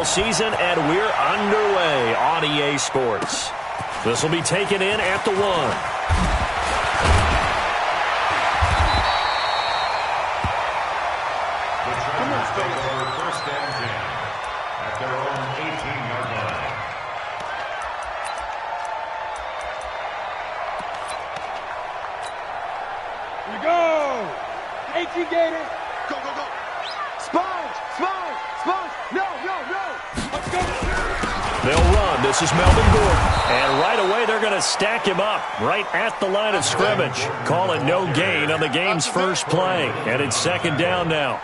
Season, and we're underway on EA Sports. This will be taken in at the 1. The Trojans take over first and 10 at their own 18-yard line. Here we go! 18 Gators! Go, go, go! Sponge! Sponge! Sponge! No, no, no! Let's go! They'll run. This is Melvin Gordon. And right away, they're going to stack him up right at the line of scrimmage. Call it no gain on the game's first play. And it's second down now.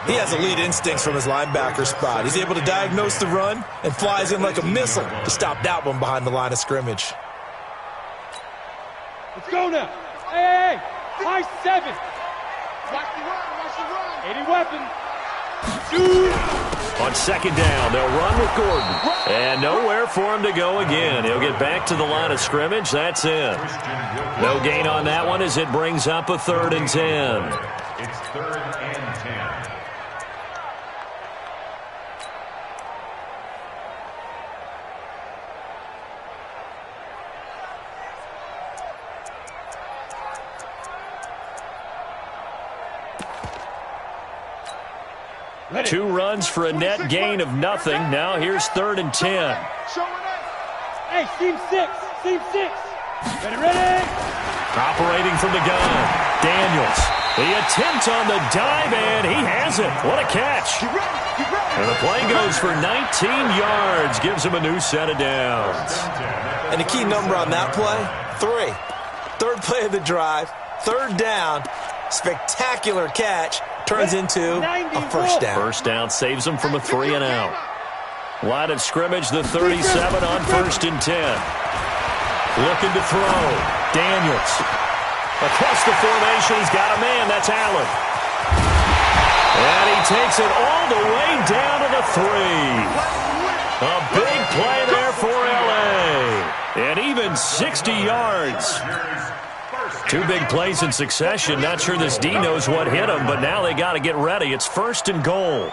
He has elite instincts from his linebacker spot. He's able to diagnose the run and flies in like a missile to stop that one behind the line of scrimmage. Let's go now! Hey, hey, hey! High 7! Watch the run, watch the run! 80 weapon! Shoot! On second down, they'll run with Gordon. And nowhere for him to go again. He'll get back to the line of scrimmage. That's it. No gain on that one as it brings up a 3rd and 10. It's 3rd and 10. Two runs for a net gain of nothing. Now here's 3rd and 10. Hey, seam 6! Seam 6! Ready, ready! Operating from the gun, Daniels. The attempt on the dive, and he has it. What a catch. And the play goes for 19 yards. Gives him a new set of downs. And the key number on that play, 3. 3rd play of the drive, 3rd down, spectacular catch. Turns into a first down. First down saves him from a 3 and out. Line of scrimmage, the 37 on 1st and 10. Looking to throw. Daniels. Across the formation, he's got a man. That's Allen. And he takes it all the way down to the 3. A big play there for L.A. And even 60 yards. 2 big plays in succession. Not sure this D knows what hit him, but now they got to get ready. It's 1st and goal.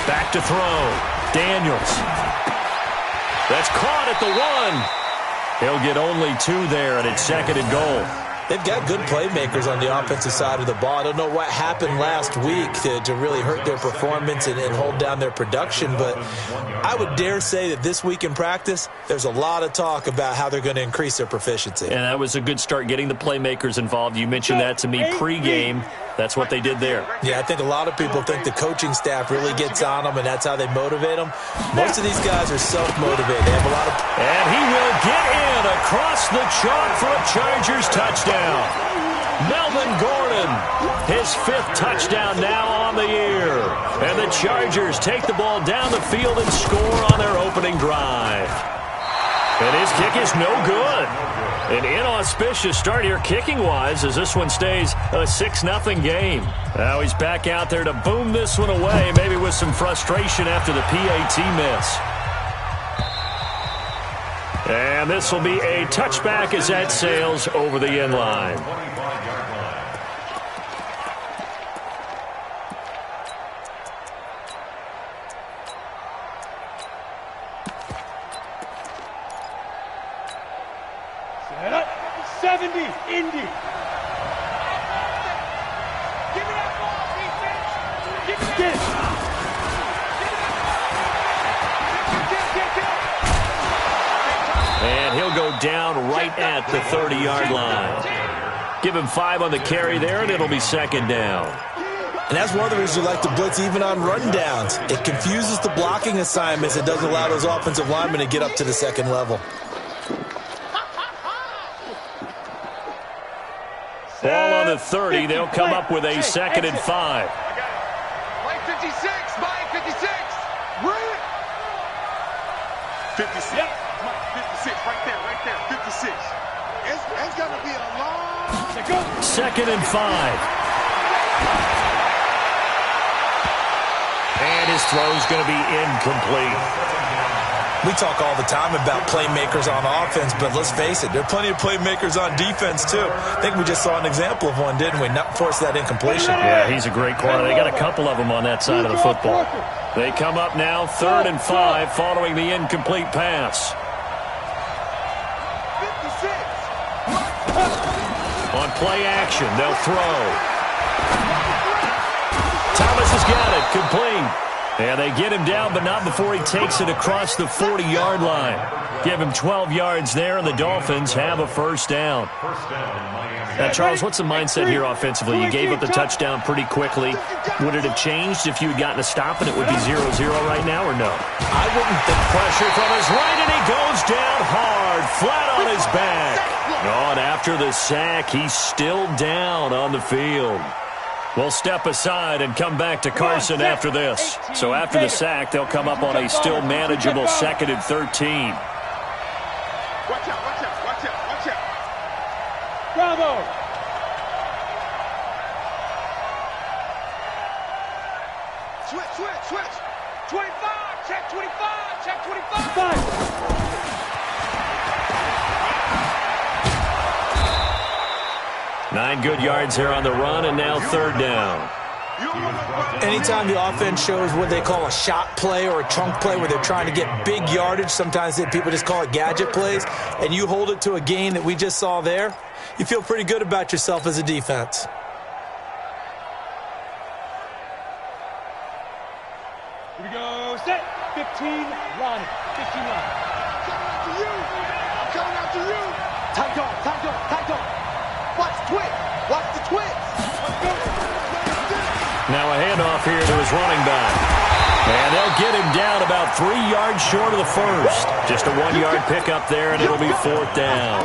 Back to throw. Daniels. That's caught at the 1. He'll get only 2 there, and it's 2nd and goal. They've got good playmakers on the offensive side of the ball. I don't know what happened last week to really hurt their performance and hold down their production, but I would dare say that this week in practice, there's a lot of talk about how they're going to increase their proficiency. And that was a good start getting the playmakers involved. You mentioned that to me pregame. That's what they did there. Yeah, I think a lot of people think the coaching staff really gets on them, and that's how they motivate them. Most of these guys are self-motivated. They have a lot of... And he will get in across the chalk for a Chargers touchdown. Melvin Gordon, his 5th touchdown now on the year. And the Chargers take the ball down the field and score on their opening drive. And his kick is no good. An inauspicious start here kicking-wise as this one stays a 6-0 game. Now he's back out there to boom this one away, maybe with some frustration after the PAT miss. And this will be a touchback as that sails over the end line. Set up. 70, Indy. Give me that ball, defense. Give me that. And he'll go down right at the 30-yard line. Give him 5 on the carry there, and it'll be 2nd down. And that's one of the reasons you like to blitz even on rundowns. It confuses the blocking assignments. It doesn't allow those offensive linemen to get up to the 2nd level. Ball on the 30. They'll come up with a 2nd and 5. Mike 56. Mike 56. 56. Yep. 56, right there, 56. It's going to be a long... 2nd and 5. And his throw is going to be incomplete. We talk all the time about playmakers on offense, but let's face it, there are plenty of playmakers on defense, too. I think we just saw an example of one, didn't we? Not force that incompletion. Yeah, he's a great corner. They got a couple of them on that side of the football. They come up now 3rd and 5 following the incomplete pass. 56. On play action, they'll throw. Thomas has got it, complete. And they get him down, but not before he takes it across the 40-yard line. Give him 12 yards there, and the Dolphins have a first down. Now, Charles, what's the mindset here offensively? You gave up the touchdown pretty quickly. Would it have changed if you had gotten a stop and it would be 0-0 right now, or no? I wouldn't think. Pressure from his right, and he goes down hard, flat on his back. Oh, and after the sack, he's still down on the field. We'll step aside and come back to Carson after this. So after the sack, they'll come up on a still manageable 2nd and 13. Watch out, watch out, watch out, watch out. Bravo. Switch. 25, check 25, check 25. 9 good yards here on the run, and now 3rd down. Anytime the offense shows what they call a shot play or a chunk play where they're trying to get big yardage, sometimes people just call it gadget plays, and you hold it to a gain that we just saw there, you feel pretty good about yourself as a defense. Here we go, set. 15, line. 15 line. Coming after you. Tight dog. Watch the twitch. Now a handoff here to his running back. And they'll get him down about 3 yards short of the first. Just a 1-yard pickup there, and it'll be 4th down.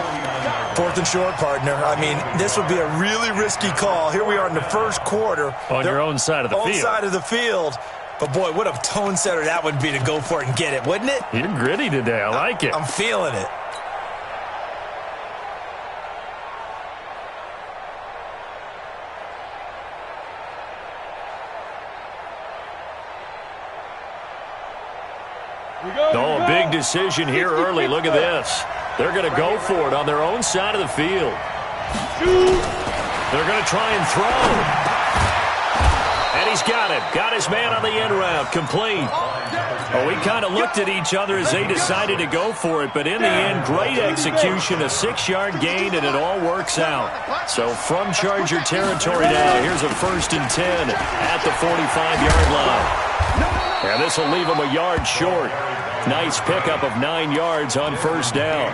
4th and short, partner. I mean, this would be a really risky call. Here we are in the first quarter. On your own side of the field. Own side of the field. But, boy, what a tone setter that would be to go for it and get it, wouldn't it? You're gritty today. I like it. I'm feeling it. Oh, a big decision here early. Look at this. They're going to go for it on their own side of the field. They're going to try and throw. And he's got it. Got his man on the end route. Complete. Oh, we kind of looked at each other as they decided to go for it, but in the end, great execution, a 6-yard gain, and it all works out. So from Charger territory now, here's a 1st and 10 at the 45-yard line. And this will leave him a yard short. Nice pickup of 9 yards on 1st down.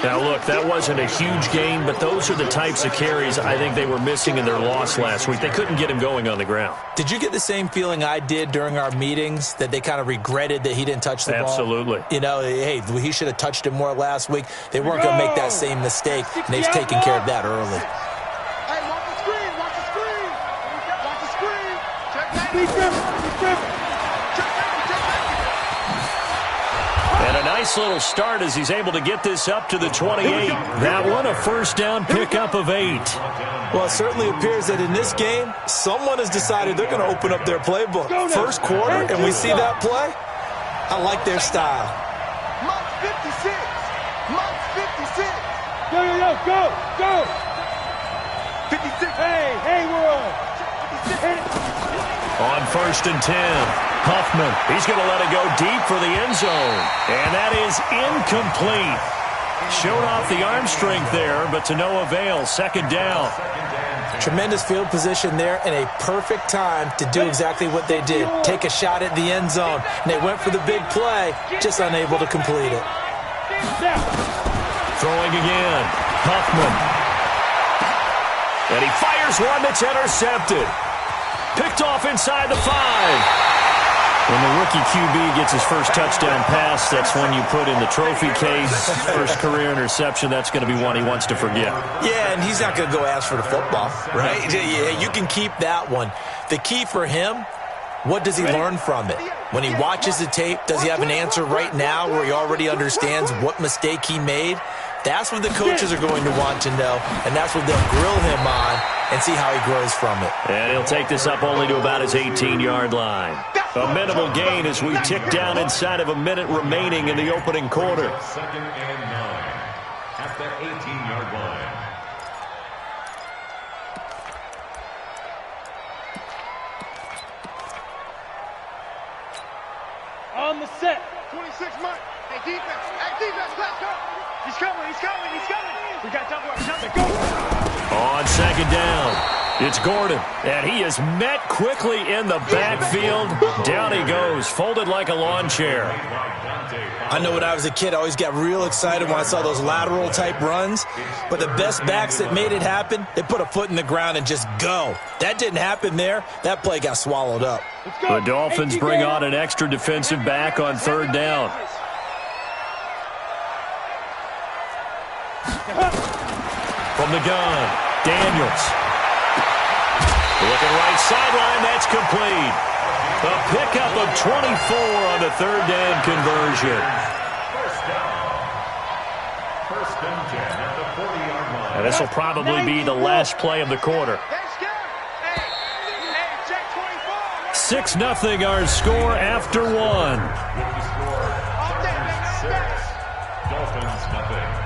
Now, look, that wasn't a huge gain, but those are the types of carries I think they were missing in their loss last week. They couldn't get him going on the ground. Did you get the same feeling I did during our meetings, that they kind of regretted that he didn't touch the ball? Absolutely. You know, hey, he should have touched it more last week. They weren't going to make that same mistake, and they've taken care of that early. Hey, watch the screen. Watch the screen. Check that. Be careful. And a nice little start as he's able to get this up to the 28. That one a 1st down pickup of 8. Well, it certainly appears that in this game, someone has decided they're going to open up their playbook. First quarter, and we see that play. I like their style. Mark 56. Go. 56. Hey, we're on. On 1st and 10. Huffman, he's going to let it go deep for the end zone. And that is incomplete. Showed off the arm strength there, but to no avail. 2nd down. Tremendous field position there and a perfect time to do exactly what they did. Take a shot at the end zone. And they went for the big play, just unable to complete it. Throwing again. Huffman. And he fires one that's intercepted. Picked off inside the 5. When the rookie QB gets his first touchdown pass, that's when you put in the trophy case. First career interception, that's going to be one he wants to forget. Yeah, and he's not going to go ask for the football, right? Yeah, you can keep that one. The key for him, what does he learn from it? When he watches the tape, does he have an answer right now where he already understands what mistake he made? That's what the coaches are going to want to know, and that's what they'll grill him on and see how he grows from it. And he'll take this up only to about his 18-yard line. A minimal gain as we tick down inside of a minute remaining in the opening quarter. Second and 9 at the 18-yard line. On the set. 26 Mike. Hey, defense. Hey, defense. Let's go. He's coming. He's coming. He's coming. We got double up. Jump it. Go. On second down, it's Gordon. And he is met quickly in the backfield. Down he goes, folded like a lawn chair. I know when I was a kid, I always got real excited when I saw those lateral type runs. But the best backs that made it happen, they put a foot in the ground and just go. That didn't happen there. That play got swallowed up. The Dolphins bring on an extra defensive back on third down. From the gun, Daniels. Looking right sideline, that's complete. A pickup of 24 on the third down conversion. First and 10 at the 40-yard line. And this will probably be the last play of the quarter. 6-0 our score after one. With the score, Dolphins 6, Dolphins nothing.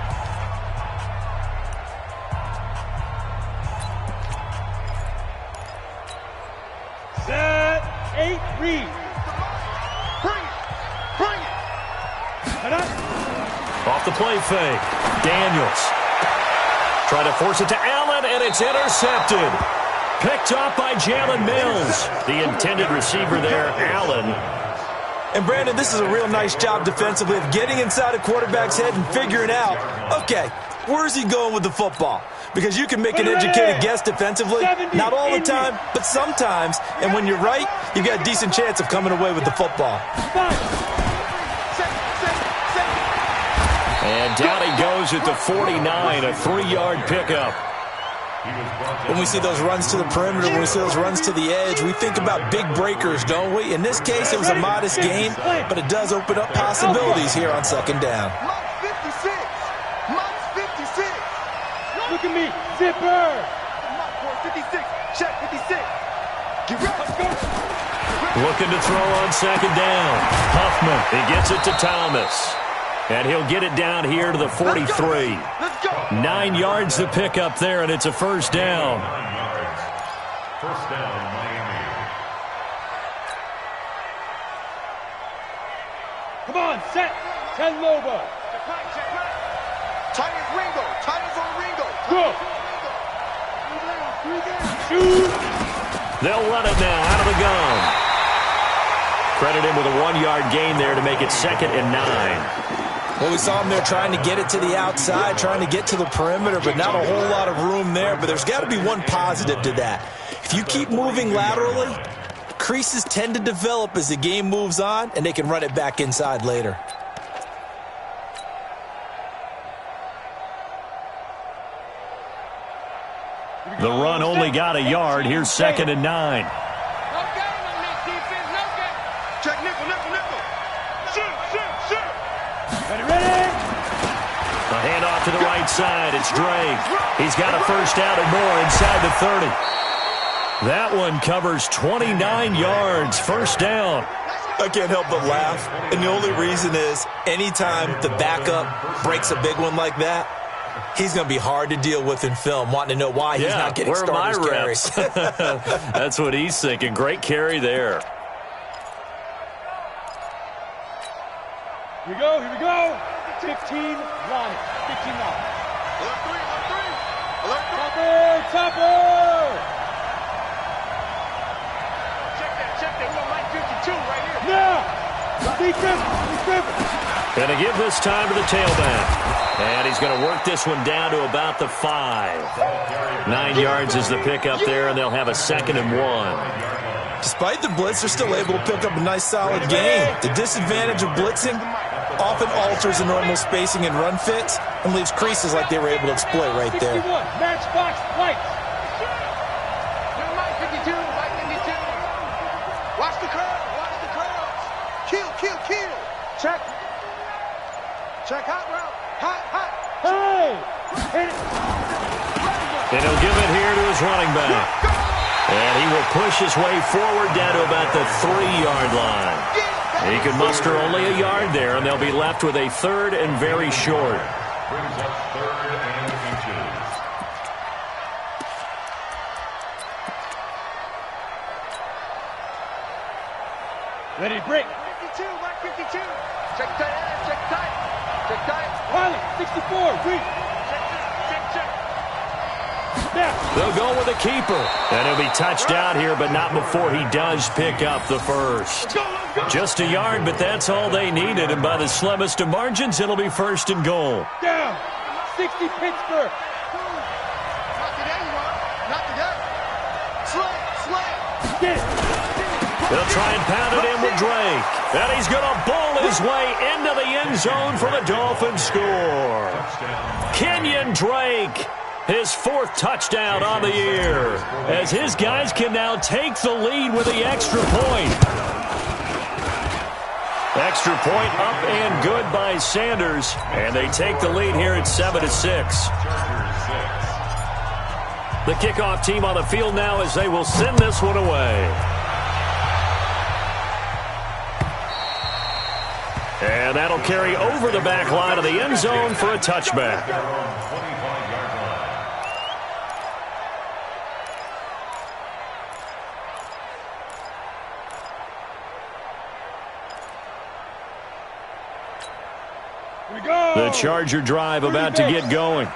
Set. 8. Read. Bring it. Bring it. Off the play fake. Daniels. Trying to force it to Allen, and it's intercepted. Picked off by Jalen Mills. The intended receiver there, Allen. And, Brandon, this is a real nice job defensively of getting inside a quarterback's head and figuring out, okay, where's he going with the football? Because you can make an educated guess defensively, not all the time, but sometimes. And when you're right, you've got a decent chance of coming away with the football. And down he goes at the 49, a 3-yard pickup. When we see those runs to the perimeter, when we see those runs to the edge, we think about big breakers, don't we? In this case, it was a modest gain, but it does open up possibilities here on second down. Look at me. Zipper. 56. Check 56. Get ready. Let's go. Looking to throw on second down. Huffman, he gets it to Thomas. And he'll get it down here to the 43. Let's go. 9 yards to pick up there, and it's a first down. 9 yards. First down, Miami. Come on, set. 10 Lobo. Titans Ringo. Titans on Ringo. Go. Shoot. They'll run it now out of the gun. Credit him with a 1-yard gain there to make it 2nd and 9. Well, we saw him there trying to get it to the outside, trying to get to the perimeter, but not a whole lot of room there. But there's got to be one positive to that. If you keep moving laterally, creases tend to develop as the game moves on, and they can run it back inside later. The run only got a yard. Here's 2nd and 9. No game on this defense. No game. Check nickel, nickel, nickel. Shoot. Ready. A handoff to the right side. It's Drake. He's got a first down and more inside the 30. That one covers 29 yards. First down. I can't help but laugh, and the only reason is anytime the backup breaks a big one like that, he's going to be hard to deal with in film, wanting to know why he's not getting starters carries. That's what he's thinking. Great carry there. Here we go. 15 line. 15 line. Alert 3. Topper. Check that. We're like 52 right here. Now. Defense. Going to give this time to the tailback. And he's going to work this one down to about the 5. 9 yards is the pickup there, and they'll have a 2nd and 1. Despite the blitz, they're still able to pick up a nice solid gain. The disadvantage of blitzing often alters the normal spacing and run fits and leaves creases like they were able to exploit right there. 61. Matchbox lights. Mike 52. Watch the curls. Kill. Check hot route. Hot. Hey. Hit it. And he'll give it here to his running back. And he will push his way forward down to about the 3-yard line. He can muster only a yard there, and they'll be left with a 3rd and very short. Brings up 3rd and inches. Ready to break. 52, Mark 52. Check tight, check tight. Check tight. Wiley, 64, break. Check. They'll go with a keeper. And he'll be touched out here, but not before he does pick up the first. Just a yard, but that's all they needed. And by the slimmest of margins, it'll be 1st and goal. Down. 60 Pittsburgh. Knock it in, Mark. Knock it up. Slay. Get it. They'll try and pound it in with Drake. And he's going to bowl his way into the end zone for the Dolphins score. Kenyon Drake, his 4th touchdown on the year, as his guys can now take the lead with the extra point. Extra point up and good by Sanders, and they take the lead here at 7-6. The kickoff team on the field now as they will send this one away. And that'll carry over the back line of the end zone for a touchback. The Charger drive about to get going.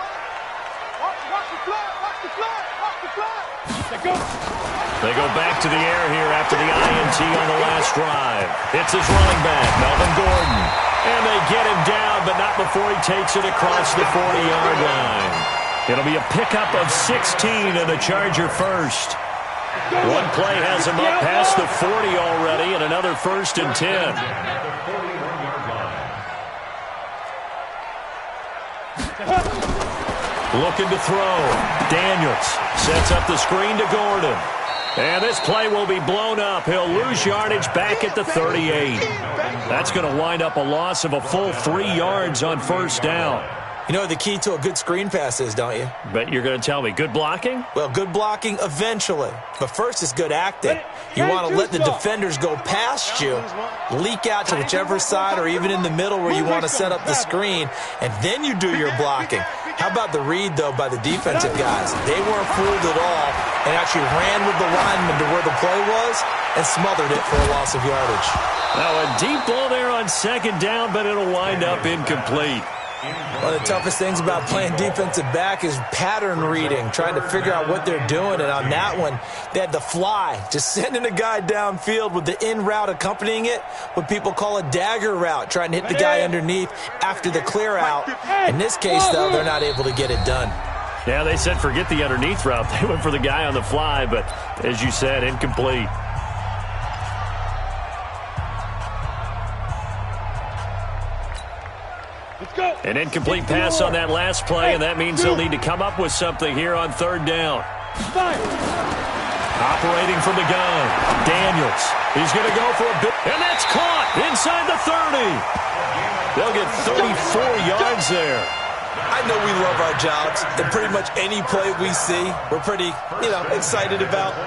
They go back to the air here after the INT on the last drive. It's his running back, Melvin Gordon. And they get him down, but not before he takes it across the 40-yard line. It'll be a pickup of 16 and a Charger first. One play has him up past the 40 already, and another 1st and 10. Looking to throw. Daniels sets up the screen to Gordon. And this play will be blown up. He'll lose yardage back at the 38. That's going to wind up a loss of a full 3 yards on 1st down. You know what the key to a good screen pass is, don't you? Bet you're going to tell me good blocking? Well, good blocking eventually. But first is good acting. You want to let the defenders go past you, leak out to whichever side or even in the middle where you want to set up the screen, and then you do your blocking. How about the read, though, by the defensive guys? They weren't fooled at all and actually ran with the lineman to where the play was and smothered it for a loss of yardage. Now a deep ball there on 2nd down, but it'll wind up incomplete. One of the toughest things about playing defensive back is pattern reading, trying to figure out what they're doing. And on that one, they had the fly, just sending a guy downfield with the in route accompanying it, what people call a dagger route, trying to hit the guy underneath after the clear out. In this case, though, they're not able to get it done. Yeah, they said forget the underneath route. They went for the guy on the fly, but as you said, incomplete. An incomplete pass on that last play, and that means they'll need to come up with something here on 3rd down. Operating from the gun, Daniels. He's going to go for a bit, and that's caught inside the 30. They'll get 34 yards there. I know we love our jobs, and pretty much any play we see, we're pretty, excited about.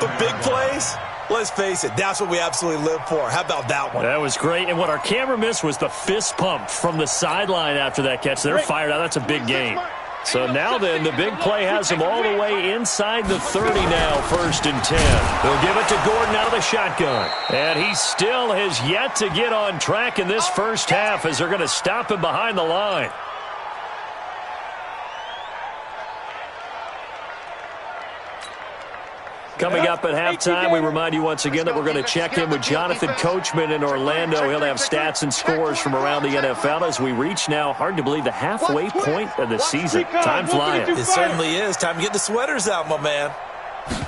But big plays, let's face it, that's what we absolutely live for. How about that one? That was great, and what our camera missed was the fist pump from the sideline after that catch. They're fired out. That's a big game. So now then, the big play has them all the way inside the 30 now, 1st and 10. They'll give it to Gordon out of the shotgun. And he still has yet to get on track in this first half as they're going to stop him behind the line. Coming up at halftime, we remind you once again that we're going to check in with Jonathan Coachman in Orlando. He'll have stats and scores from around the NFL as we reach now, hard to believe, the halfway point of the season. Time flying. It certainly is. Time to get the sweaters out, my man.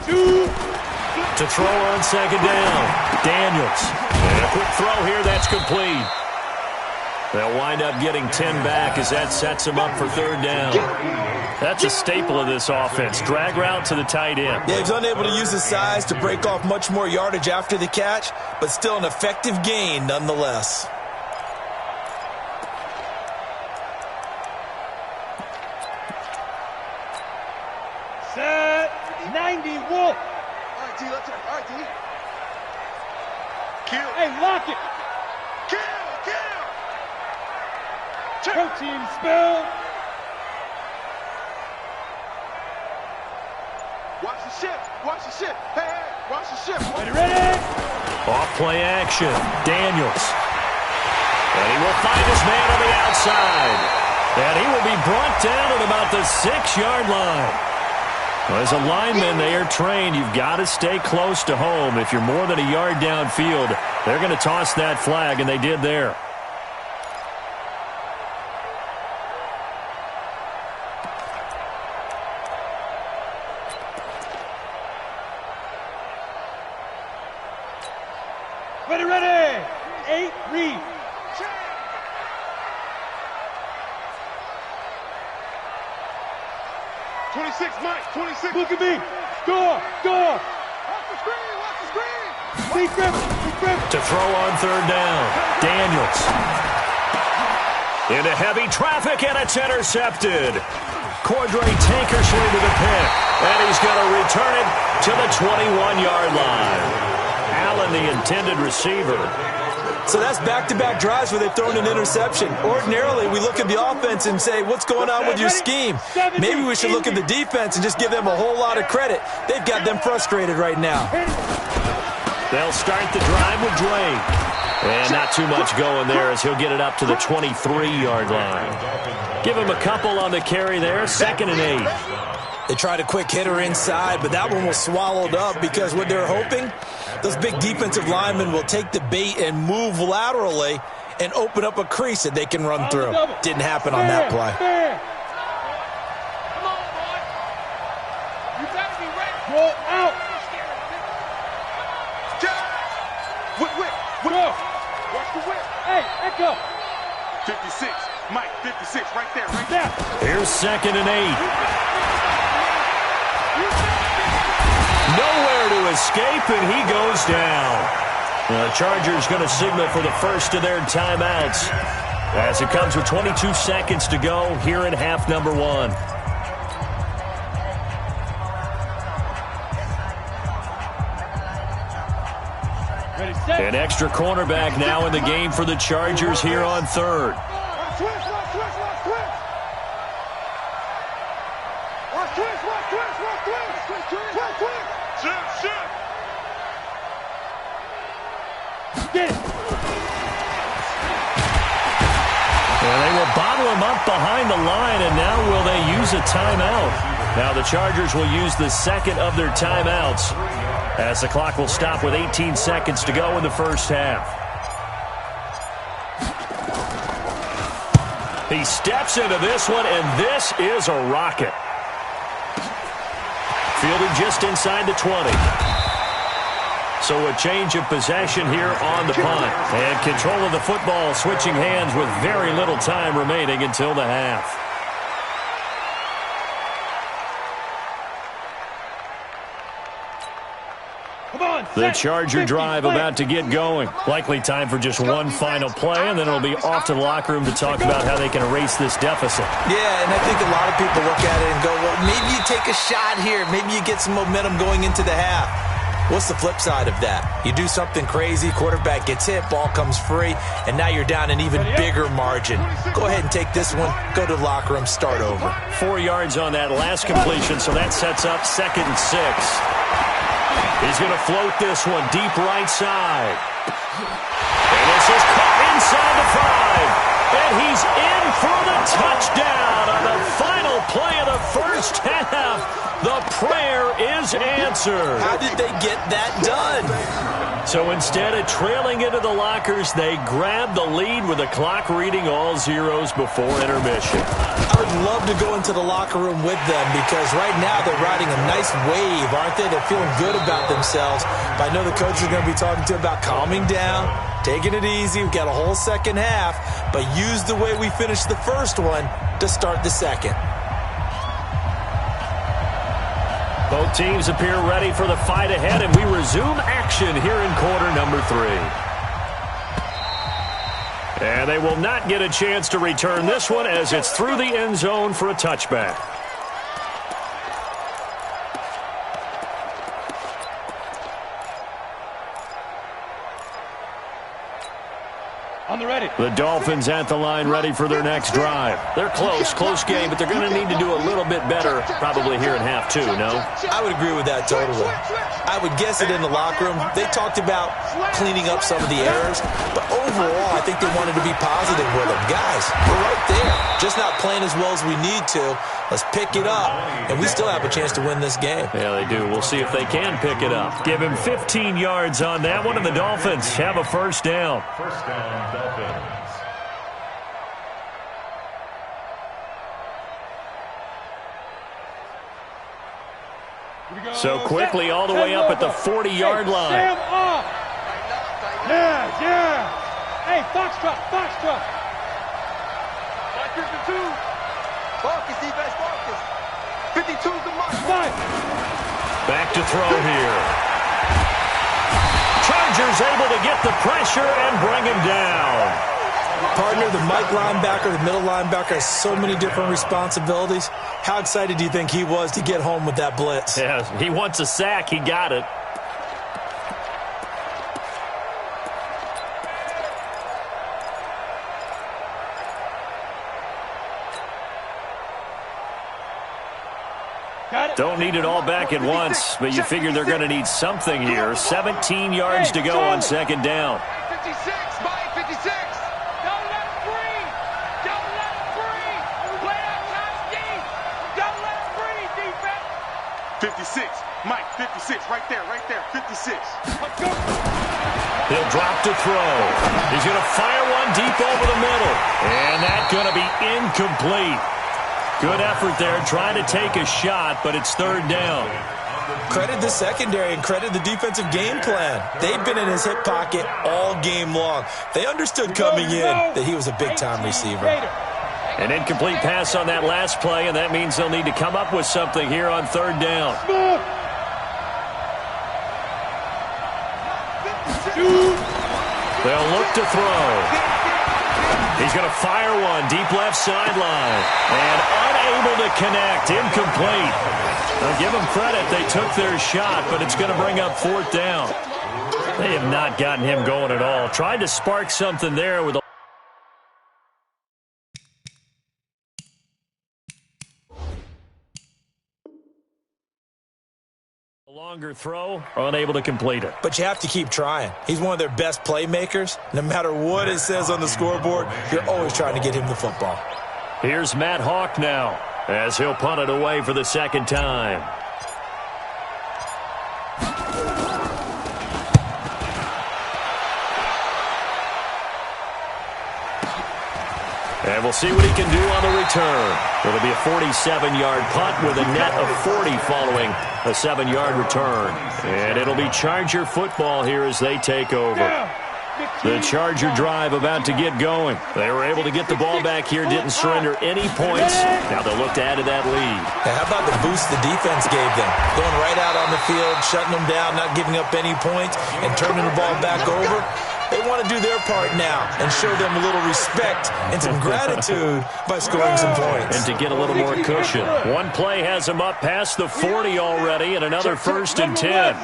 To throw on 2nd down, Daniels. And a quick throw here, that's complete. They'll wind up getting 10 back as that sets them up for 3rd down. That's a staple of this offense. Drag route to the tight end. Yeah, he's unable to use his size to break off much more yardage after the catch, but still an effective gain nonetheless. Set 90 Wolf. Kill. Hey, lock it. Kill. Protein spill. Watch the ship. Hey, watch the ship. Ready? Off play action. Daniels. And he will find his man on the outside. And he will be brought down at about the 6-yard line. Well, as a lineman, they are trained. You've got to stay close to home. If you're more than a yard downfield, they're going to toss that flag, and they did there. Ready. 8, read. Mike, 26. Look at me. Score. Watch the screen. Lee Griffin. To throw on 3rd down. Daniels. Into heavy traffic, and it's intercepted. Cordray Tankersley to the pick, and he's going to return it to the 21-yard line. Allen, the intended receiver. So that's back-to-back drives where they've thrown an interception. Ordinarily, we look at the offense and say, what's going on with your scheme? Maybe we should look at the defense and just give them a whole lot of credit. They've got them frustrated right now. They'll start the drive with Drake. And not too much going there as he'll get it up to the 23-yard line. Give him a couple on the carry there, 2nd and 8. They tried a quick hitter inside, but that one was swallowed up because what they're hoping, those big defensive linemen will take the bait and move laterally and open up a crease that they can run through. Didn't happen on that play. Come on, boy. You got to be ready. Roll out. Whip. Watch the whip. Hey, echo. 56. Mike, 56, right there. Here's 2nd and 8. Nowhere to escape, and he goes down. The Chargers going to signal for the first of their timeouts as it comes with 22 seconds to go here in half number 1. An extra cornerback now in the game for the Chargers here on 3rd. Get it. And they will bottle him up behind the line, and now will they use a timeout? Now the Chargers will use the 2nd of their timeouts as the clock will stop with 18 seconds to go in the first half. He steps into this one, and this is a rocket. Fielded just inside the 20. So a change of possession here on the punt. And control of the football switching hands with very little time remaining until the half. The Charger drive about to get going. Likely time for just one final play, and then it'll be off to the locker room to talk about how they can erase this deficit. Yeah, and I think a lot of people look at it and go, well, maybe you take a shot here. Maybe you get some momentum going into the half. What's the flip side of that? You do something crazy, quarterback gets hit, ball comes free, and now you're down an even bigger margin. Go ahead and take this one, go to the locker room, start over. 4 yards on that last completion, so that sets up 2nd and 6. He's going to float this one deep right side. And this is caught inside the 5. And he's in for the touchdown on the final play of the first half. The prayer is answered. How did they get that done? So instead of trailing into the lockers, they grabbed the lead with the clock reading all zeros before intermission. I would love to go into the locker room with them because right now they're riding a nice wave, aren't they? They're feeling good about themselves. But I know the coach is going to be talking to them about calming down, taking it easy. We've got a whole second half, but use the way we finished the first one to start the second. Both teams appear ready for the fight ahead, and we resume action here in quarter number 3. And they will not get a chance to return this one as it's through the end zone for a touchback. On the ready. The Dolphins at the line ready for their next drive. They're close game, but they're going to need to do a little bit better probably here in half two, no? I would agree with that totally. I would guess it in the locker room. They talked about cleaning up some of the errors, but overall, I think they wanted to be positive with them. Guys, we're right there. Just not playing as well as we need to. Let's pick it up, and we still have a chance to win this game. Yeah, they do. We'll see if they can pick it up. Give him 15 yards on that one, and the Dolphins have a first down. First down, Dolphins. So quickly all the way up at the 40-yard line. Sam off. Yeah. Hey, Foxtrot. 52. Focus, defense, focus. 52's the mark. Back to throw here. Chargers able to get the pressure and bring him down. Partner, the Mike linebacker, the middle linebacker has so many different responsibilities. How excited do you think he was to get home with that blitz? Yeah, he wants a sack. He got it. Don't need it all back at once, but you figure they're going to need something here. 17 yards to go on second down. 56, Mike, 56. Don't let him breathe. Don't let him breathe. Play outside deep. Don't let him breathe, defense. 56. Mike, 56. Right there. 56. He'll drop to throw. He's going to fire one deep over the middle. And that's going to be incomplete. Good effort there, trying to take a shot, but it's third down. Credit the secondary and credit the defensive game plan. They've been in his hip pocket all game long. They understood coming in that he was a big-time receiver. An incomplete pass on that last play, and that means they'll need to come up with something here on third down. They'll look to throw. He's going to fire one deep left sideline. And unable to connect. Incomplete. Now give them credit. They took their shot, but it's going to bring up fourth down. They have not gotten him going at all. Tried to spark something there with a longer throw, unable to complete it. But you have to keep trying. He's one of their best playmakers. No matter what it says on the scoreboard, you're always trying to get him the football. Here's Matt Hawk now, as he'll punt it away for the second time. And we'll see what he can do on the return. It'll be a 47-yard punt with a net of 40 following a 7-yard return. And it'll be Charger football here as they take over. The Charger drive about to get going. They were able to get the ball back here, didn't surrender any points. Now they'll look to add to that lead. Now, how about the boost the defense gave them? Going right out on the field, shutting them down, not giving up any points, and turning the ball back over. They want to do their part now and show them a little respect and some gratitude by scoring some points. And to get a little more cushion. One play has them up past the 40 already, and another first and 10.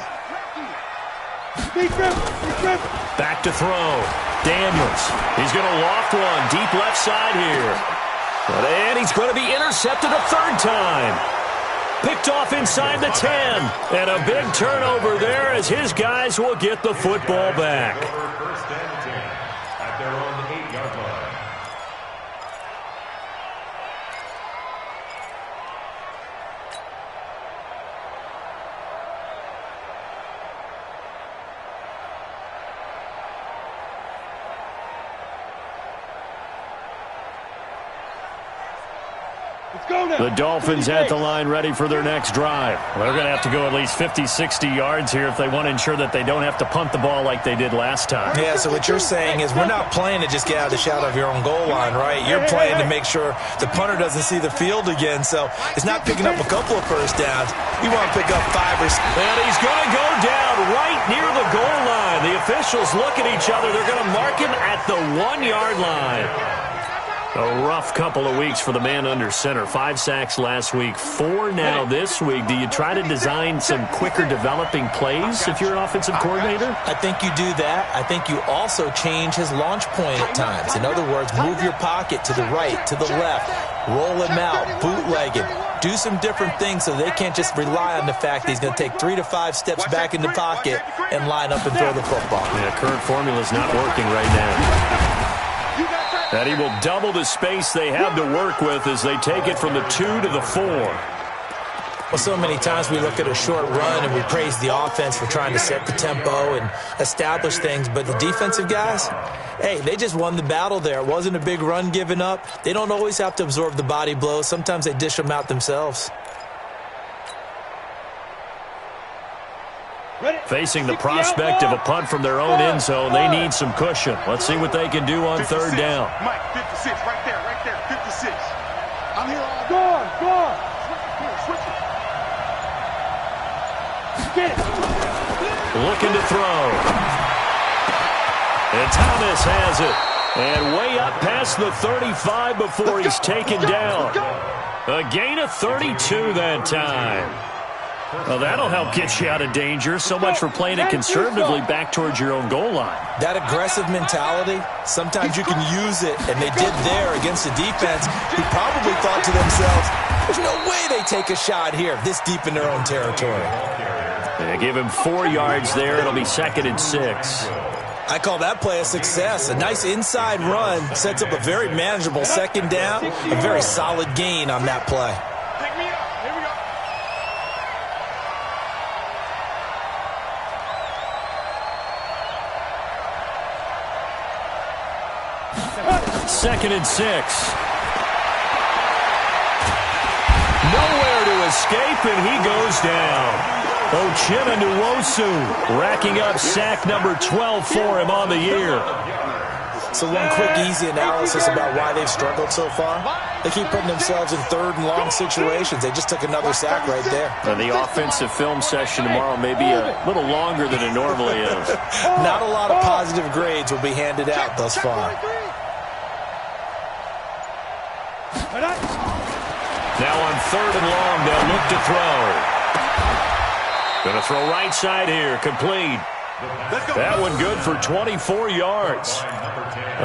Back to throw. Daniels. He's going to loft one deep left side here. And he's going to be intercepted a third time. Picked off inside the 10. And a big turnover there as his guys will get the football back. First and 10 at their own 8-yard line. The Dolphins at the line ready for their next drive. They're going to have to go at least 50, 60 yards here if they want to ensure that they don't have to punt the ball like they did last time. Yeah, so what you're saying is we're not playing to just get out of the shadow of your own goal line, right? You're playing to make sure the punter doesn't see the field again. So it's not picking up a couple of first downs. You want to pick up 5 or 6. And he's going to go down right near the goal line. The officials look at each other. They're going to mark him at the 1-yard line. A rough couple of weeks for the man under center. 5 sacks last week, 4 now this week. Do you try to design some quicker developing plays if you're an offensive coordinator? I think you do that. I think you also change his launch point at times. In other words, move your pocket to the right, to the left, roll him out, bootleg him. Do some different things so they can't just rely on the fact that he's going to take 3 to 5 steps back in the pocket and line up and throw the football. Yeah, current formula is not working right now. And he will double the space they have to work with as they take it from the 2 to the 4. Well, so many times we look at a short run and we praise the offense for trying to set the tempo and establish things, but the defensive guys, hey, they just won the battle there. It wasn't a big run given up. They don't always have to absorb the body blows. Sometimes they dish them out themselves. Facing the prospect of a punt from their own end zone, they need some cushion. Let's see what they can do on 3rd down. Mike, 56, right there, 56. I'm here all go on. Switch it. Get it. Looking to throw. And Thomas has it. And way up past the 35 before he's taken down. A gain of 32 that time. Well, that'll help get you out of danger. So much for playing it conservatively back towards your own goal line. That aggressive mentality, sometimes you can use it, and they did there against a defense who probably thought to themselves, there's no way they take a shot here this deep in their own territory. They give him 4 yards there. It'll be 2nd and 6. I call that play a success. A nice inside run sets up a very manageable 2nd down, a very solid gain on that play. Pick me up. Here we go. 2nd and 6. Nowhere to escape, and he goes down. Uchenna Nwosu racking up sack number 12 for him on the year. So one quick, easy analysis about why they've struggled so far. They keep putting themselves in 3rd and long situations. They just took another sack right there. The offensive film session tomorrow may be a little longer than it normally is. Not a lot of positive grades will be handed out thus far. Now on 3rd and long, they'll look to throw. Going to throw right side here, complete. That one good for 24 yards.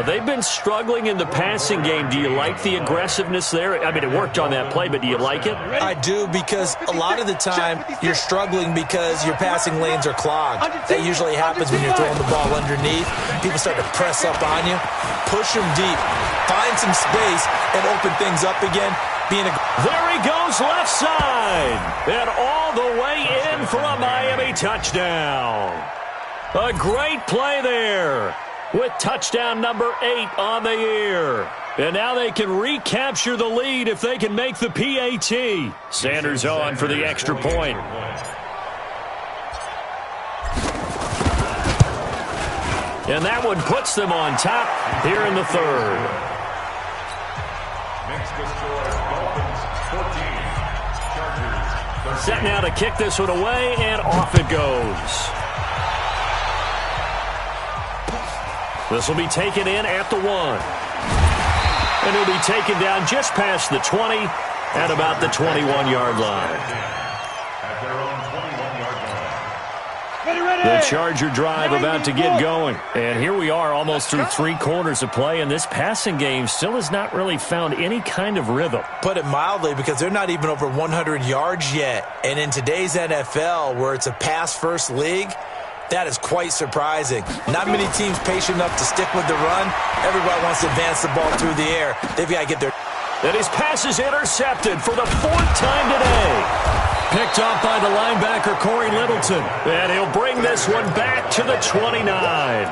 They've been struggling in the passing game. Do you like the aggressiveness there? I mean, it worked on that play, but do you like it? I do, because a lot of the time you're struggling because your passing lanes are clogged. That usually happens when you're throwing the ball underneath. People start to press up on you. Push them deep. Find some space and open things up again. There he goes, left side. And all the way in for a Miami touchdown. A great play there with touchdown number 8 on the year. And now they can recapture the lead if they can make the PAT. Sanders on for the extra point. And that one puts them on top here in the 3rd. Next to score, Dolphins 14, Chargers 13. Set now to kick this one away, and off it goes. This will be taken in at the 1. And he'll be taken down just past the 20 at about the 21-yard line. At their own 21-yard line. The Charger drive about to get going. And here we are almost through 3 quarters of play, and this passing game still has not really found any kind of rhythm. Put it mildly, because they're not even over 100 yards yet. And in today's NFL, where it's a pass-first league, that is quite surprising. Not many teams patient enough to stick with the run. Everybody wants to advance the ball through the air. They've got to get their... And his pass is intercepted for the 4th time today. Picked off by the linebacker, Corey Littleton. And he'll bring this one back to the 29.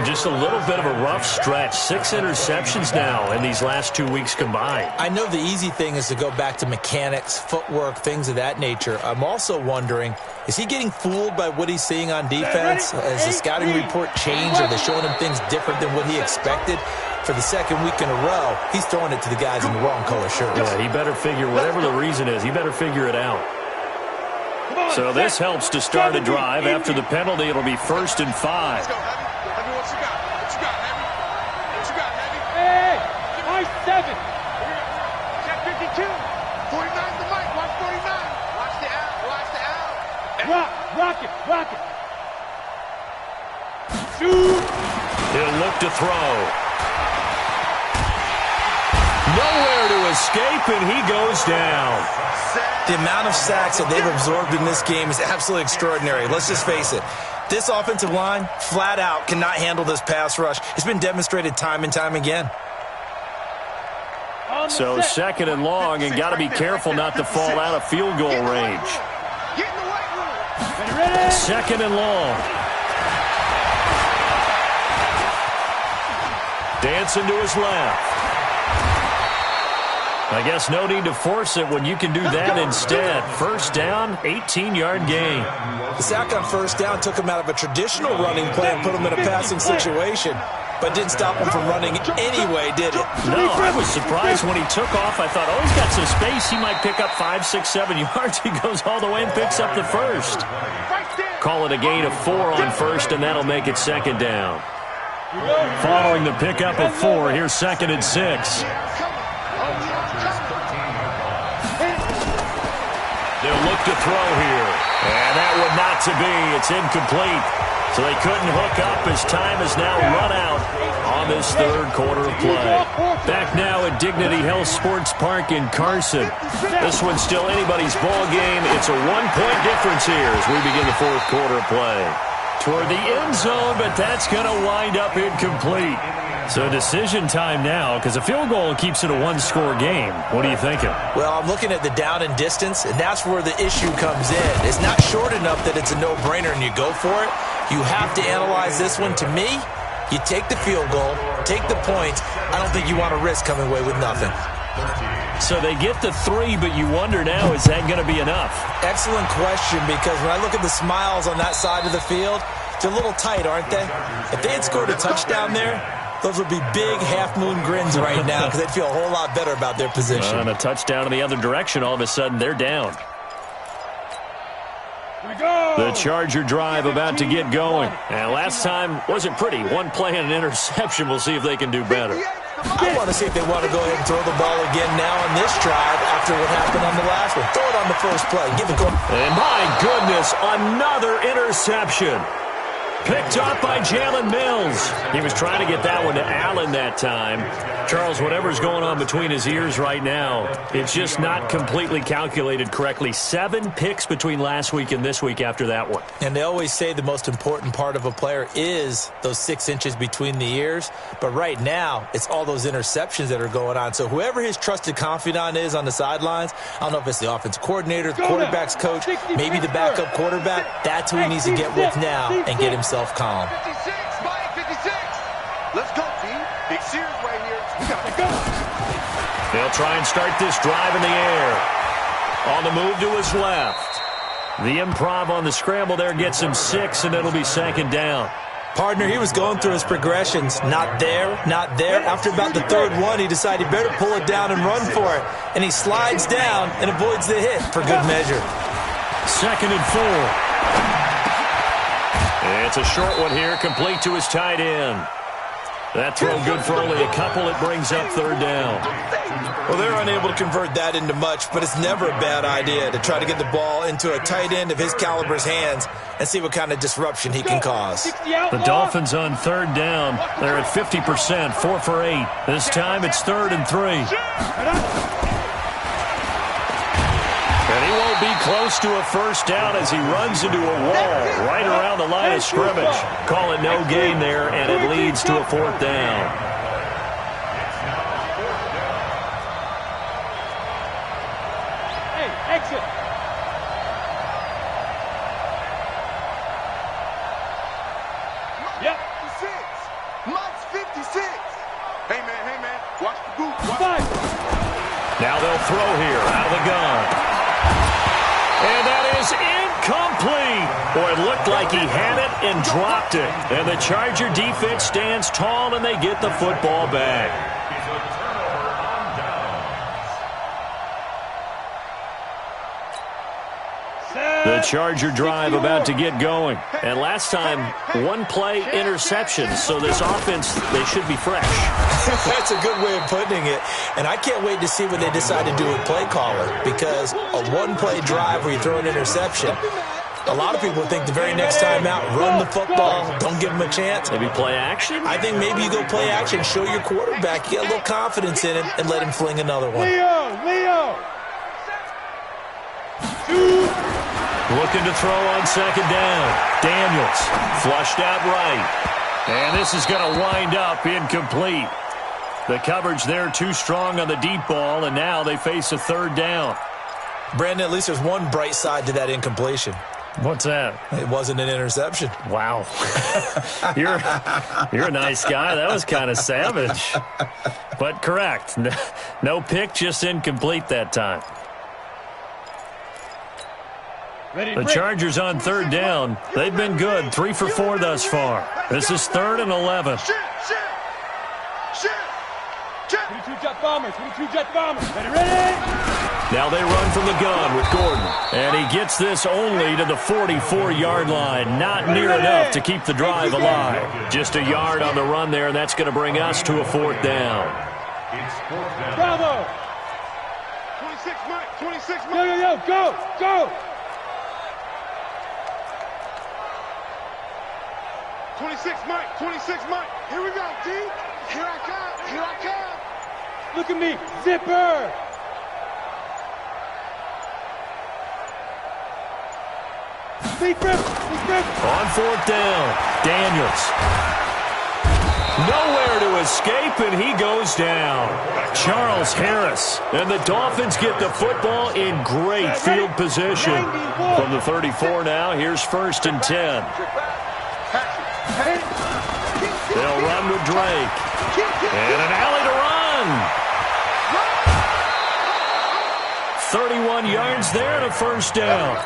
Just a little bit of a rough stretch. 6 interceptions now in these last 2 weeks combined. I know the easy thing is to go back to mechanics, footwork, things of that nature. I'm also wondering, is he getting fooled by what he's seeing on defense? Has the scouting report changed? Are they showing him things different than what he expected? For the 2nd week in a row, he's throwing it to the guys in the wrong color shirts. Yeah, he better figure, whatever the reason is, he better figure it out. So this helps to start a drive. After the penalty, it'll be 1st and 5. Let's go, Heavy. Heavy, what you got? What you got, Heavy? What you got, Heavy? Hey, First 7. Check 52. 49's the mic. Watch 49. Watch the out. Watch the out. Rock it. Shoot. He'll look to throw. Nowhere to escape, and he goes down. The amount of sacks that they've absorbed in this game is absolutely extraordinary. Let's just face it. This offensive line, flat out, cannot handle this pass rush. It's been demonstrated time and time again. So second and long, and got to be careful not to fall out of field goal range. Get in the weight room. Second and long. Dancing to his left. I guess no need to force it when you can do that instead. First down, 18-yard gain. The sack on first down took him out of a traditional running play and put him in a passing situation, but didn't stop him from running anyway, did it? No, I was surprised when he took off. I thought, oh, he's got some space. He might pick up 5, 6, 7 yards. He goes all the way and picks up the first. Call it a gain of 4 on first, and that'll make it second down. Following the pickup of 4, here's second and 6. They'll look to throw here. And that would not to be. It's incomplete. So they couldn't hook up as time has now run out on this third quarter of play. Back now at Dignity Health Sports Park in Carson. This one's still anybody's ball game. It's a 1-point difference here as we begin the fourth quarter of play. Toward the end zone, but that's going to wind up incomplete. So decision time now, because a field goal keeps it a one-score game. What are you thinking? Well, I'm looking at the down and distance, and that's where the issue comes in. It's not short enough that it's a no-brainer and you go for it. You have to analyze this one. To me, you take the field goal, take the points. I don't think you want to risk coming away with nothing. So they get the 3, but you wonder now, is that going to be enough? Excellent question, because when I look at the smiles on that side of the field, they're a little tight, aren't they? If they had scored a touchdown there, those would be big half-moon grins right now because they'd feel a whole lot better about their position. And a touchdown in the other direction, all of a sudden, they're down. The Charger drive about to get going. And last time wasn't pretty. One play and an interception. We'll see if they can do better. I want to see if they want to go ahead and throw the ball again now on this drive after what happened on the last one. Throw it on the first play. Give it going. And my goodness, another interception. Picked off by Jalen Mills. He was trying to get that one to Allen that time. Charles, whatever's going on between his ears right now, it's just not completely calculated correctly. 7 picks between last week and this week after that one. And they always say the most important part of a player is those 6 inches between the ears. But right now, it's all those interceptions that are going on. So whoever his trusted confidant is on the sidelines, I don't know if it's the offensive coordinator, the quarterback's coach, maybe the backup quarterback, that's who he needs to get with now and get himself calm. 56, Mike, 56. Let's go, team. Big series right here. We got to go. They'll try and start this drive in the air. On the move to his left. The improv on the scramble there gets him 6, and it'll be second down. Partner, he was going through his progressions. Not there, not there. After about the third one, he decided he better pull it down and run for it. And he slides down and avoids the hit for good measure. Second and 4. It's a short one here, complete to his tight end. That throw good for only a couple. It brings up third down. Well, they're unable to convert that into much, but it's never a bad idea to try to get the ball into a tight end of his caliber's hands and see what kind of disruption he can cause. The Dolphins on third down. They're at 50%, 4 for 8. This time it's 3rd and 3. And he won't be close to a first down as he runs into a wall right around the line of scrimmage. Call it no gain there, and it leads to a 4th down. Hey, exit. Yep. 56. Mike's 56. Hey, man. Watch the boot. Watch. Now they'll throw here out of the gun. And that is incomplete. Boy, it looked like he had it and dropped it. And the Charger defense stands tall, and they get the football back. The Charger drive about to get going. And last time, one play interception. So this offense, they should be fresh. That's a good way of putting it. And I can't wait to see what they decide to do with play calling, because a one-play drive where you throw an interception, a lot of people think the very next time out, run the football, don't give them a chance. Maybe play action? I think maybe you go play action, show your quarterback, get a little confidence in him, and let him fling another one. Leo! Looking to throw on second down. Daniels flushed out right. And this is going to wind up incomplete. The coverage there too strong on the deep ball, and now they face a third down. Brandon, at least there's one bright side to that incompletion. What's that? It wasn't an interception. Wow. You're a nice guy. That was kind of savage. But correct. No pick, just incomplete that time. The Chargers on third down. They've been good. 3 for 4 thus far. This is 3rd and 11. 22 jet bombers. Ready? Now they run from the gun with Gordon. And he gets this only to the 44-yard line. Not near enough to keep the drive alive. Just a yard on the run there, and that's going to bring us to a 4th down. Bravo! 26 Mike. 26 Mike. Go! 26 Mike. Here we go, D. Here I come. Look at me. Zipper. Big grip. On 4th down, Daniels. Nowhere to escape, and he goes down. Charles Harris. And the Dolphins get the football in great field position. From the 34 now, here's 1st and 10. They'll run with Drake. And an alley to run. 31 yards there and a 1st down.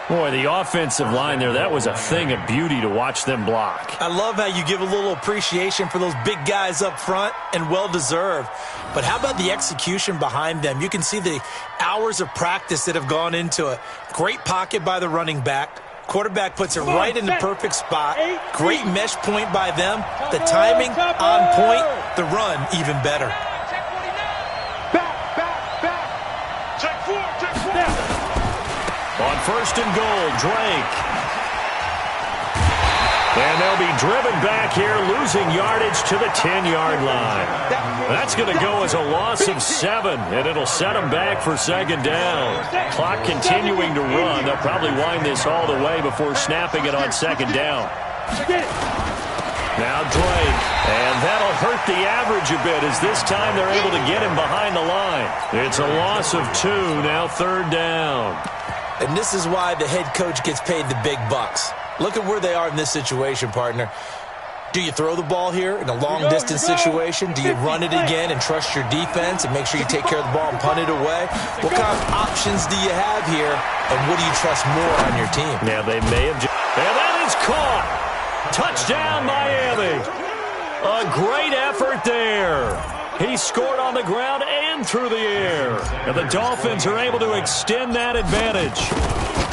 Boy, the offensive line there, that was a thing of beauty to watch them block. I love how you give a little appreciation for those big guys up front, and well-deserved. But how about the execution behind them? You can see the hours of practice that have gone into it. Great pocket by the running back. Quarterback puts it right in the perfect spot. Great mesh point by them. The timing on point. The run even better. Back. Check four. On 1st and goal, Drake. And they'll be driven back here, losing yardage to the 10-yard line. That's going to go as a loss of 7, and it'll set them back for 2nd down. Clock continuing to run. They'll probably wind this all the way before snapping it on 2nd down. Now Drake, and that'll hurt the average a bit as this time they're able to get him behind the line. It's a loss of 2, now 3rd down. And this is why the head coach gets paid the big bucks. Look at where they are in this situation, partner. Do you throw the ball here in a long-distance situation? Do you run it again and trust your defense and make sure you take care of the ball and punt it away? What kind of options do you have here, and what do you trust more on your team? Yeah, they may have... And that is caught! Touchdown, Miami! A great effort there. He scored on the ground and through the air. And the Dolphins are able to extend that advantage.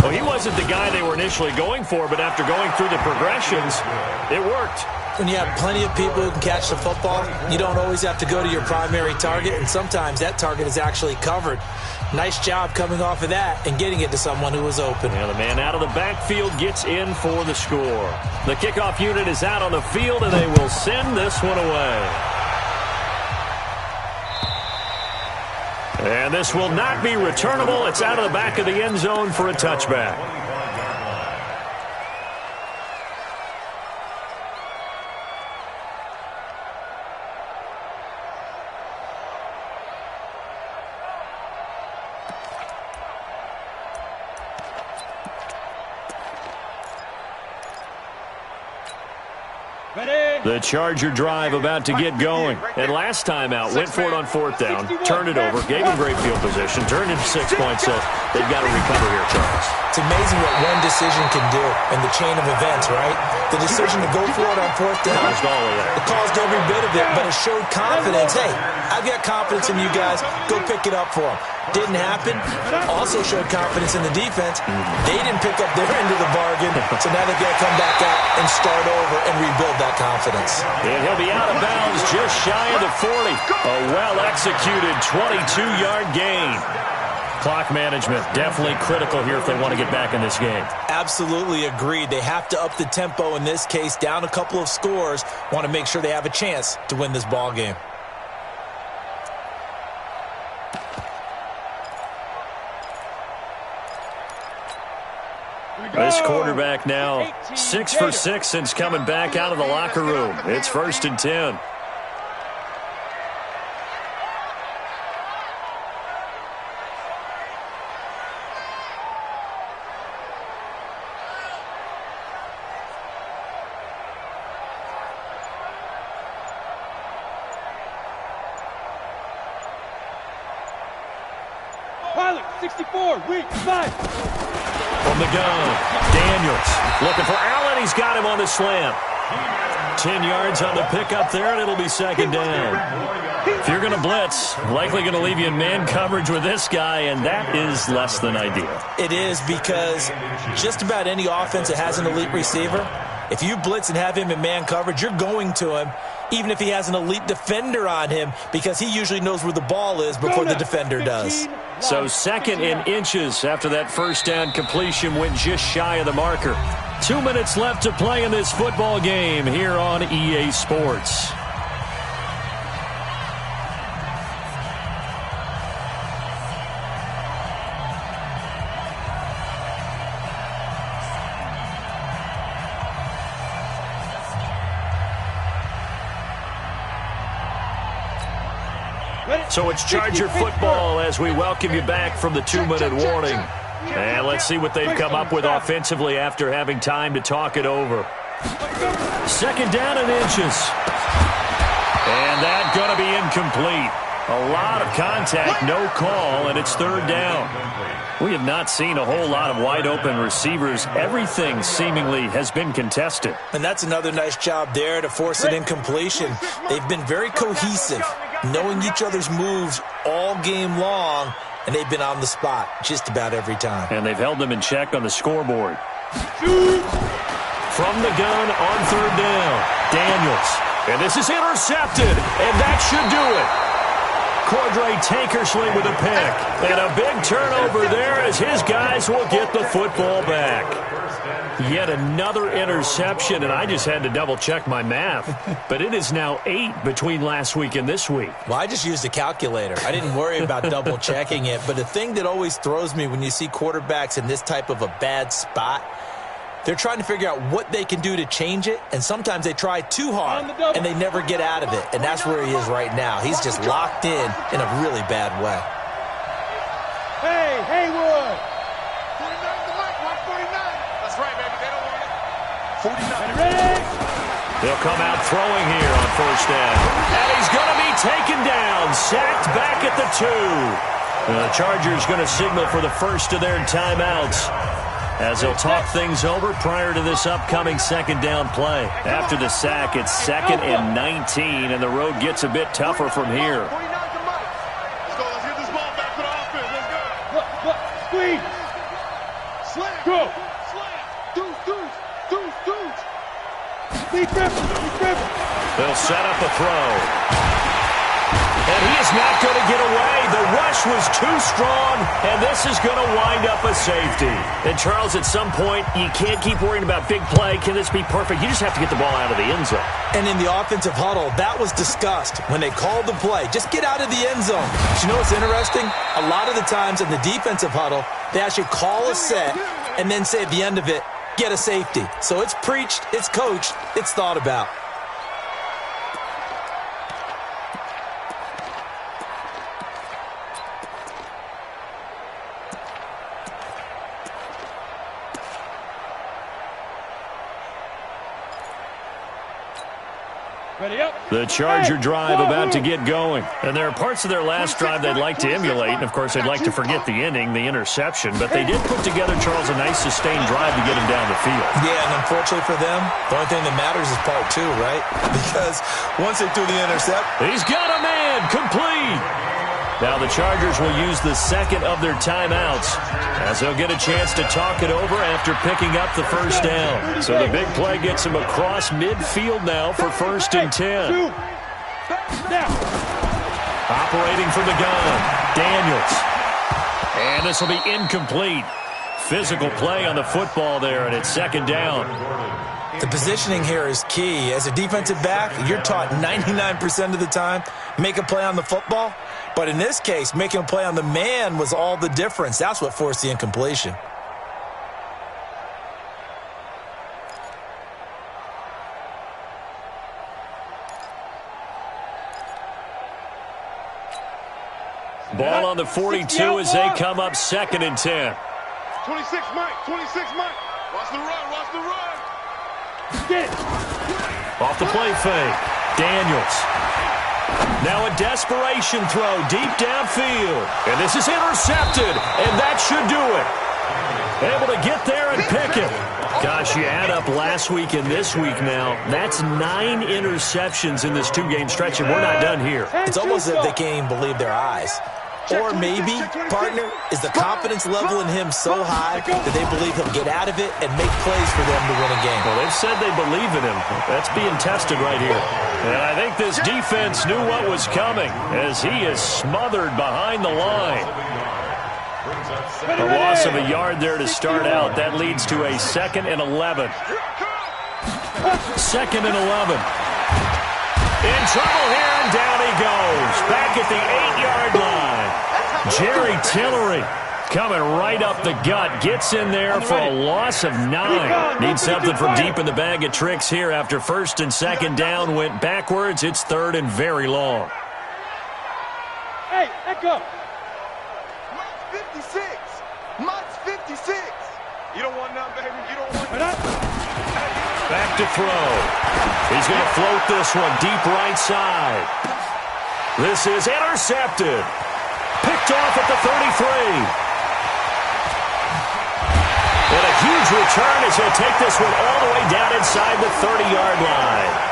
Well, he wasn't the guy they were initially going for, but after going through the progressions, it worked. When you have plenty of people who can catch the football, you don't always have to go to your primary target, and sometimes that target is actually covered. Nice job coming off of that and getting it to someone who was open. Yeah, the man out of the backfield gets in for the score. The kickoff unit is out on the field, and they will send this one away. And this will not be returnable. It's out of the back of the end zone for a touchback. Ready? The Charger drive about to get going. And last time out, went for it on fourth down, turned it over, gave him great field position, turned into 6 points, so they've got to recover here, Charles. It's amazing what one decision can do in the chain of events, right? The decision to go for it on fourth down. Caused all of that. It caused every bit of it, but it showed confidence. Hey, I've got confidence in you guys. Go pick it up for them. Didn't happen. Also showed confidence in the defense. They didn't pick up their end of the bargain, so now they've got to come back out and start over and rebuild that confidence. And he'll be out of bounds just shy of the 40. A well-executed 22-yard gain. Clock management definitely critical here if they want to get back in this game. Absolutely agreed. They have to up the tempo in this case, down a couple of scores. Want to make sure they have a chance to win this ball game. This quarterback now 6 for 6 since coming back out of the locker room. It's 1st and 10. Pilot, 64, weak, 5. From the gun, Daniels looking for Allen. He's got him on the slam. 10 yards on the pickup there, and it'll be 2nd down. If you're going to blitz, likely going to leave you in man coverage with this guy, and that is less than ideal. It is, because just about any offense that has an elite receiver, if you blitz and have him in man coverage, you're going to him, even if he has an elite defender on him, because he usually knows where the ball is before the defender does. So 2nd and inches after that first down completion went just shy of the marker. 2 minutes left to play in this football game here on EA Sports. So it's Charger football as we welcome you back from the 2-minute warning. And let's see what they've come up with offensively after having time to talk it over. 2nd down and inches. And that's going to be incomplete. A lot of contact, no call, and it's 3rd down. We have not seen a whole lot of wide-open receivers. Everything seemingly has been contested. And that's another nice job there to force an incompletion. They've been very cohesive, knowing each other's moves all game long, and they've been on the spot just about every time. And they've held them in check on the scoreboard. From the gun on 3rd down, Daniels. And this is intercepted, and that should do it. Cordray Tankersley with a pick. And a big turnover there as his guys will get the football back. Yet another interception, and I just had to double-check my math. But it is now 8 between last week and this week. Well, I just used a calculator. I didn't worry about double-checking it. But the thing that always throws me when you see quarterbacks in this type of a bad spot, they're trying to figure out what they can do to change it, and sometimes they try too hard, and they never get out of it. And that's where he is right now. He's just locked in a really bad way. Hey, Haywood! 49 to Mike, watch 49. That's right, baby. They don't want it. 49. Ready? They'll come out throwing here on 1st down. And he's going to be taken down, sacked back at the 2. The Chargers going to signal for the first of their timeouts, as they'll talk things over prior to this upcoming 2nd down play. After the sack, it's 2nd and 19, and the road gets a bit tougher from here. 49 to Mike. Let's go. Let's get this ball back for the offense. Let's go. Look, squeeze! Slam. Go! Slam. Deuce. Lead Griffin! They'll set up a throw. And he is not going to get away. The rush was too strong, and this is going to wind up a safety. And, Charles, at some point, you can't keep worrying about big play. Can this be perfect? You just have to get the ball out of the end zone. And in the offensive huddle, that was discussed when they called the play. Just get out of the end zone. But you know what's interesting? A lot of the times in the defensive huddle, they actually call a set and then say at the end of it, get a safety. So it's preached, it's coached, it's thought about. The Charger drive about to get going. And there are parts of their last drive they'd like to emulate. And, of course, they'd like to forget the ending, the interception. But they did put together, Charles, a nice sustained drive to get him down the field. Yeah, and unfortunately for them, the only thing that matters is part two, right? Because once they threw the intercept. He's got a man complete. Now the Chargers will use the second of their timeouts as they'll get a chance to talk it over after picking up the first down. So the big play gets him across midfield now for 1st and 10. Operating from the gun, Daniels. And this will be incomplete. Physical play on the football there, and it's 2nd down. The positioning here is key. As a defensive back, you're taught 99% of the time, make a play on the football. But in this case, making a play on the man was all the difference. That's what forced the incompletion. Ball on the 42 as they come up 2nd and 10. 26 Mike, 26 Mike. Watch the run, watch the run. Get it. Off the play fake, Daniels. Now a desperation throw deep downfield. And this is intercepted, and that should do it. Able to get there and pick it. Gosh, you add up last week and this week now. That's 9 interceptions in this 2-game stretch, and we're not done here. It's almost as if they can't even believe their eyes. Or maybe, partner, is the confidence level in him so high that they believe he'll get out of it and make plays for them to win a game. Well, they've said they believe in him. That's being tested right here. And I think this defense knew what was coming as he is smothered behind the line. A loss of a yard there to start out. That leads to a 2nd and 11. 2nd and 11. In trouble here, and down he goes. Back at the 8-yard line. Jerry Tillery coming right up the gut. Gets in there for a loss of 9. Needs something from deep in the bag of tricks here after 1st and 2nd down. Went backwards. It's 3rd and very long. Hey, echo. Mike's 56. Mike's 56. You don't want none, baby. You don't want none. Back to throw. He's going to float this one deep right side. This is intercepted. Picked off at the 33. And a huge return as he'll take this one all the way down inside the 30-yard line.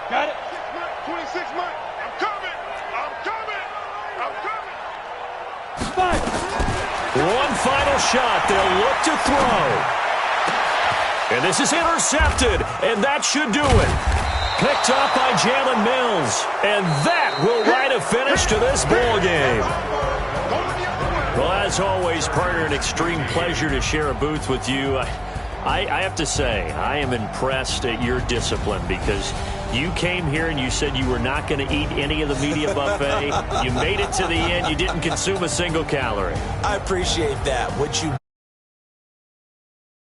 Got it. 26 Mike. I'm coming. I'm coming. I'm coming. 5. One final shot. They'll look to throw. And this is intercepted, and that should do it. Picked off by Jalen Mills, and that will write a finish to this ball game. Well, as always, partner, an extreme pleasure to share a booth with you. I have to say, I am impressed at your discipline because you came here and you said you were not going to eat any of the media buffet. You made it to the end. You didn't consume a single calorie. I appreciate that. What you